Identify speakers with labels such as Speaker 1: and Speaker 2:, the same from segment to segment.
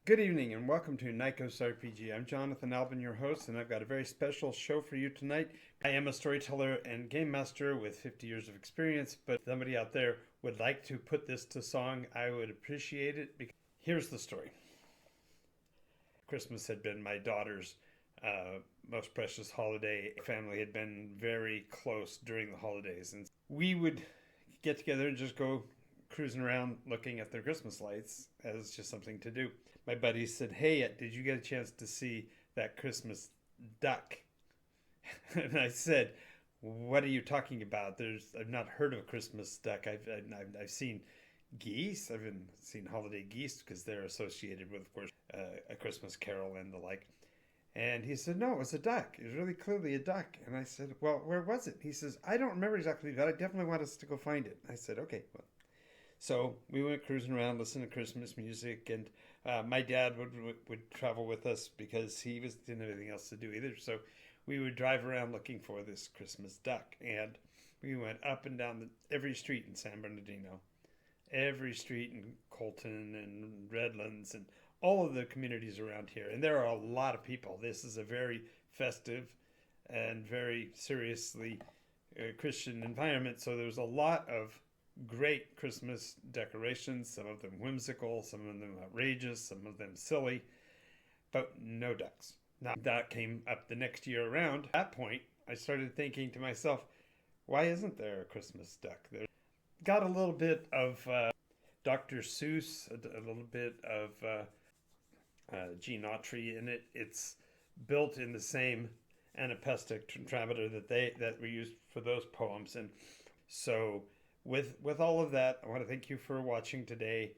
Speaker 1: Good evening and welcome to Nikos RPG. I'm Jonathan Albin, your host, and I've got a very special show for you tonight. I am a storyteller and game master with 50 years of experience, but if somebody out there would like to put this to song, I would appreciate it. Here's the story. Christmas had been my daughter's most precious holiday. Family had been very close during the holidays, and we would get together and just go cruising around looking at their Christmas lights as just something to do. My buddy said, "Hey, did you get a chance to see that Christmas duck?" And I said, "What are you talking about? I've not heard of a Christmas duck. I've seen geese. I've seen holiday geese because they're associated with, of course, a Christmas Carol and the like." And he said, "No, it was a duck. It was really clearly a duck." And I said, "Well, where was it?" He says, "I don't remember exactly, but I definitely want us to go find it." I said, "Okay." Well, so we went cruising around, listening to Christmas music, and my dad would travel with us because didn't have anything else to do either. So we would drive around looking for this Christmas duck, and we went up and down every street in San Bernardino, every street in Colton and Redlands, and all of the communities around here. And there are a lot of people. This is a very festive and very seriously Christian environment. So there's a lot of great Christmas decorations, some of them whimsical, some of them outrageous, some of them silly, but no ducks. Now, that came up the next year around. At that point, I started thinking to myself, why isn't there a Christmas duck? There got a little bit of Dr. Seuss, a little bit of Gene Autry in it. It's built in the same anapestic tetrameter that we used for those poems. And so with all of that, I want to thank you for watching today.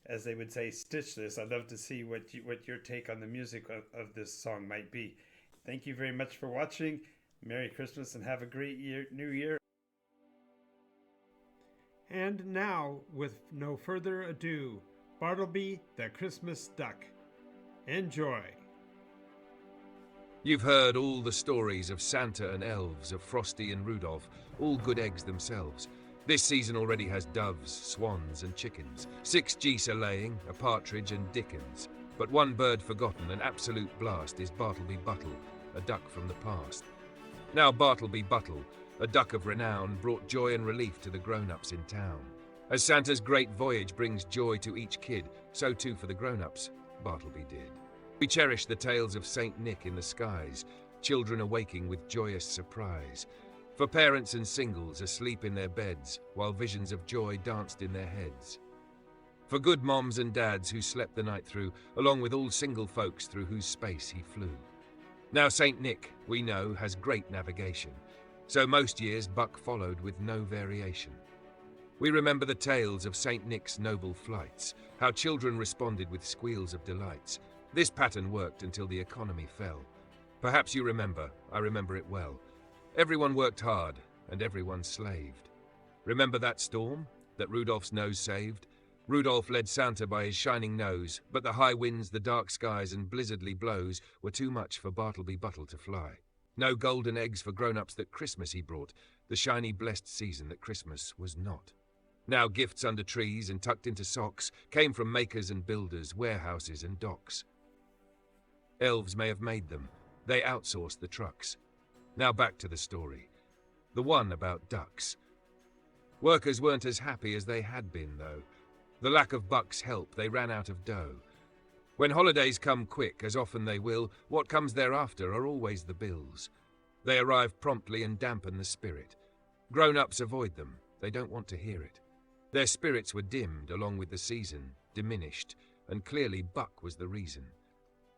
Speaker 1: As they would say, stitch this. I'd love to see what your take on the music of this song might be. Thank you very much for watching. Merry Christmas and have a great New Year. And now, with no further ado, Bartleby the Christmas Duck. Enjoy.
Speaker 2: You've heard all the stories of Santa and elves, of Frosty and Rudolph, all good eggs themselves. This season already has doves, swans and chickens, 6 geese a laying, a partridge and dickens. But one bird forgotten, an absolute blast, is Bartleby Buttle, a duck from the past. Now Bartleby Buttle, a duck of renown, brought joy and relief to the grown-ups in town. As Santa's great voyage brings joy to each kid, so too for the grown-ups, Bartleby did. We cherish the tales of Saint Nick in the skies, children awaking with joyous surprise. For parents and singles asleep in their beds, while visions of joy danced in their heads. For good moms and dads who slept the night through, along with all single folks through whose space he flew. Now Saint Nick, we know, has great navigation, so most years Buck followed with no variation. We remember the tales of Saint Nick's noble flights, how children responded with squeals of delights. This pattern worked until the economy fell. Perhaps you remember, I remember it well. Everyone worked hard, and everyone slaved. Remember that storm, that Rudolph's nose saved? Rudolph led Santa by his shining nose, but the high winds, the dark skies, and blizzardly blows were too much for Bartleby Buttle to fly. No golden eggs for grown-ups that Christmas he brought, the shiny blessed season that Christmas was not. Now gifts under trees and tucked into socks came from makers and builders, warehouses and docks. Elves may have made them, they outsourced the trucks. Now back to the story, the one about ducks. Workers weren't as happy as they had been, though. The lack of Buck's help, they ran out of dough. When holidays come quick, as often they will, what comes thereafter are always the bills. They arrive promptly and dampen the spirit. Grown-ups avoid them, they don't want to hear it. Their spirits were dimmed along with the season, diminished, and clearly Buck was the reason.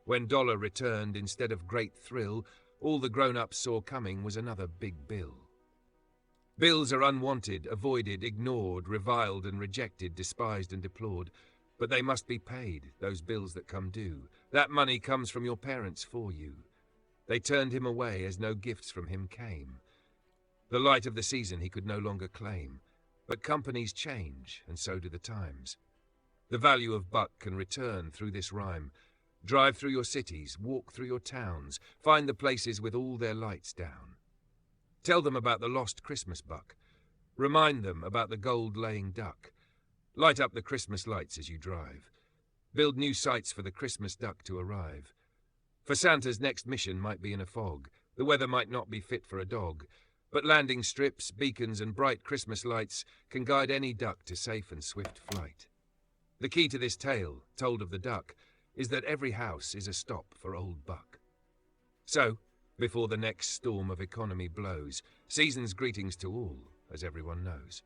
Speaker 2: When dollar returned instead of great thrill, all the grown-ups saw coming was another big bill. Bills are unwanted, avoided, ignored, reviled and rejected, despised and deplored. But they must be paid, those bills that come due. That money comes from your parents for you. They turned him away as no gifts from him came. The light of the season he could no longer claim. But companies change, and so do the times. The value of Buck can return through this rhyme. Drive through your cities, walk through your towns, find the places with all their lights down. Tell them about the lost Christmas buck. Remind them about the gold-laying duck. Light up the Christmas lights as you drive. build new sites for the Christmas duck to arrive. For Santa's next mission might be in a fog. The weather might not be fit for a dog, but landing strips, beacons, and bright Christmas lights can guide any duck to safe and swift flight. The key to this tale, told of the duck, is that every house is a stop for Old Buck. So, before the next storm of economy blows, season's greetings to all, as everyone knows.